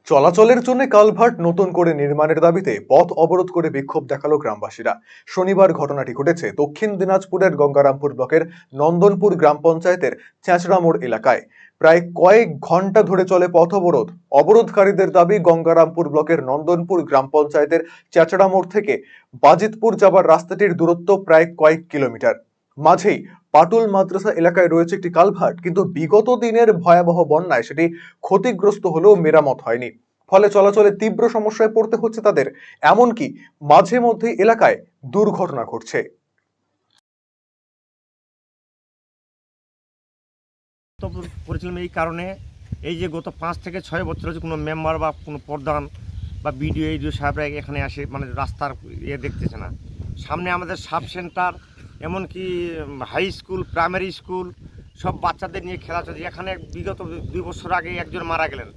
চলাচলের জন্য কালভার্ট নতুন করে নির্মাণের দাবিতে পথ অবরোধ করে বিক্ষোভ দেখালো গ্রামবাসীরা। শনিবার ঘটনাটি ঘটেছে দক্ষিণ দিনাজপুরের গঙ্গারামপুর ব্লকের নন্দনপুর গ্রাম পঞ্চায়েতের চেঁচড়া মোড় এলাকায়। প্রায় কয়েক ঘন্টা ধরে চলে পথ অবরোধ। অবরোধকারীদের দাবি, গঙ্গারামপুর ব্লকের নন্দনপুর গ্রাম পঞ্চায়েতের চেঁচড়া মোড় থেকে বাজিতপুর যাবার রাস্তাটির দূরত্ব প্রায় কয়েক কিলোমিটার। মাঝেই পাটুল মাদ্রাসা এলাকায় রয়েছে একটি কালভার্ট, কিন্তু বিগত দিনের ভয়াবহ বন্যায় সেটি ক্ষতিগ্রস্ত হলেও মেরামত হয়নি। ফলে চলাচলে তীব্র সমস্যায় পড়তে হচ্ছে তাদের। এমনকি মাঝে মধ্যে এলাকায় দুর্ঘটনা ঘটছে। করেছিলাম এই কারণে, এই যে গত 5 থেকে 6 বছর হচ্ছে কোনো মেম্বার বা কোনো প্রধান বা বিডিও সাহেবরা এখানে আসে মানে রাস্তার দেখতেছে না। সামনে আমাদের সাব সেন্টার, এমনকি হাই স্কুল, প্রাইমারি স্কুল, সব বাচ্চাদের নিয়ে খেলা চলছে। এখানে বিগত 2 বছর আগে একজন মারা গেলেন,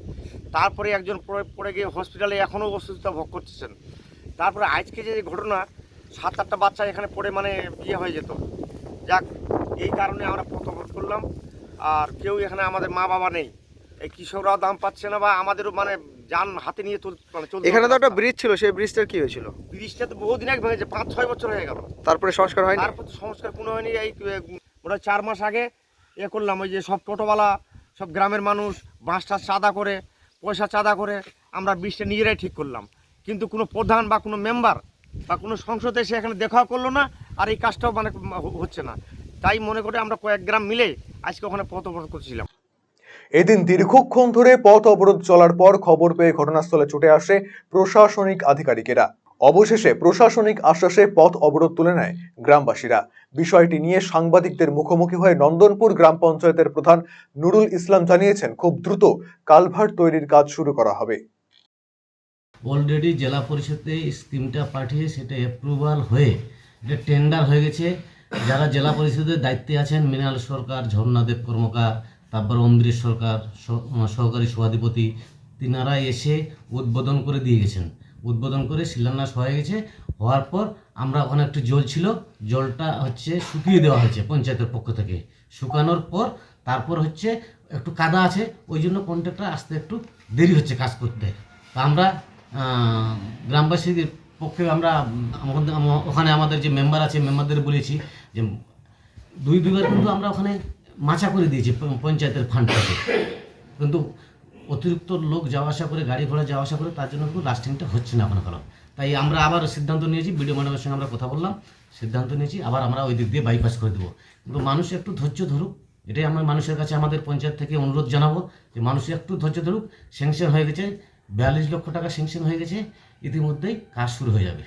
তারপরে একজন পড়ে গিয়ে হসপিটালে এখনও অসুস্থতা ভোগ করতেছেন। তারপরে আজকে যে ঘটনা, 7-8টা বাচ্চা এখানে পড়ে মানে হয়ে যেত। যাক, এই কারণে আমরা পথ অবরোধ করলাম। আর কেউ এখানে আমাদের মা বাবা নেই, এই কৃষকরাও দাম পাচ্ছে না বা আমাদেরও মানে যান হাতে নিয়ে চলতে। এখানে তো একটা ব্রিজ ছিল, সেই ব্রিজটার কি হয়েছিল? ব্রিজটা তো বহুদিন আগে ভেঙেছে, 5-6 বছর হয়ে গেল। তারপরে সংস্কার হয়নি? তারপর তো সংস্কার কোনো হয়নি। এই ওরা 4 মাস আগে করলাম, ওই যে সব টোটোওয়ালা, সব গ্রামের মানুষ বাঁশটা চাঁদা করে, পয়সা চাঁদা করে আমরা ব্রিজটা নিজেরাই ঠিক করলাম। কিন্তু কোনো প্রধান বা কোনো মেম্বার বা কোনো সংসদ এসে এখানে দেখাও করলো না, আর এই কাজটাও মানে হচ্ছে না। তাই মনে করে আমরা কয়েক গ্রাম মিলে আজকে ওখানে পথ অবরোধ করছিলাম। এদিন দীর্ঘক্ষণ ধরে পথ অবরোধ চলার পর খবর পেয়ে ঘটনাস্থলে ছুটে আসে প্রশাসনিক আধিকারিকেরা। অবশেষে প্রশাসনিক আশ্বাসে পথ অবরোধ তুলে নেয় গ্রামবাসীরা। বিষয়টি নিয়ে সাংবাদিকদের মুখোমুখি হয়ে নন্দনপুর গ্রাম পঞ্চায়েতের প্রধান নুরুল ইসলাম জানিয়েছেন, খুব দ্রুত কালভার্ট তৈরির কাজ শুরু করা হবে। অলরেডি জেলা পরিষদে স্কিমটা পাঠিয়ে সেটা অ্যাপ্রুভাল হয়ে এটা টেন্ডার হয়ে গেছে। যারা জেলা পরিষদের দায়িত্বে আছেন, মৃণাল সরকার, ঝর্ণাদেব কর্মকার, তারপর অমৃত সরকার সহকারী সভাধিপতি, তিনারা এসে উদ্বোধন করে দিয়ে গেছেন। উদ্বোধন করে শিলান্যাস হয়ে গেছে। হওয়ার পর আমরা ওখানে একটু জল ছিল, জলটা হচ্ছে শুকিয়ে দেওয়া হয়েছে পঞ্চায়েতের পক্ষ থেকে। শুকানোর পর তারপর হচ্ছে একটু কাদা আছে, ওই জন্য কন্ট্রাক্টর আসতে একটু দেরি হচ্ছে কাজ করতে। তা আমরা গ্রামবাসীর পক্ষে আমরা ওখানে আমাদের যে মেম্বার আছে, মেম্বারদের বলেছি যে দুইবার কিন্তু আমরা ওখানে মাচা করে দিয়েছি পঞ্চায়েতের ফান্ড থেকে, কিন্তু অতিরিক্ত লোক যাওয়া আসা করে, গাড়ি ঘোড়া যাওয়া আসা করে, তার জন্য কিন্তু লাস্টিংটা হচ্ছে না এখন কারণ। তাই আমরা আবার সিদ্ধান্ত নিয়েছি, বিডিও ম্যাডামের সঙ্গে আমরা কথা বললাম, সিদ্ধান্ত নিয়েছি আবার আমরা ওই দিক দিয়ে বাইপাস করে দেবো। কিন্তু মানুষ একটু ধৈর্য ধরুক, এটাই আমরা মানুষের কাছে আমাদের পঞ্চায়েত থেকে অনুরোধ জানাবো যে মানুষ একটু ধৈর্য ধরুক। স্যাংশন হয়ে গেছে, 42 লক্ষ টাকা স্যাংশন হয়ে গেছে, ইতিমধ্যেই কাজ শুরু হয়ে যাবে।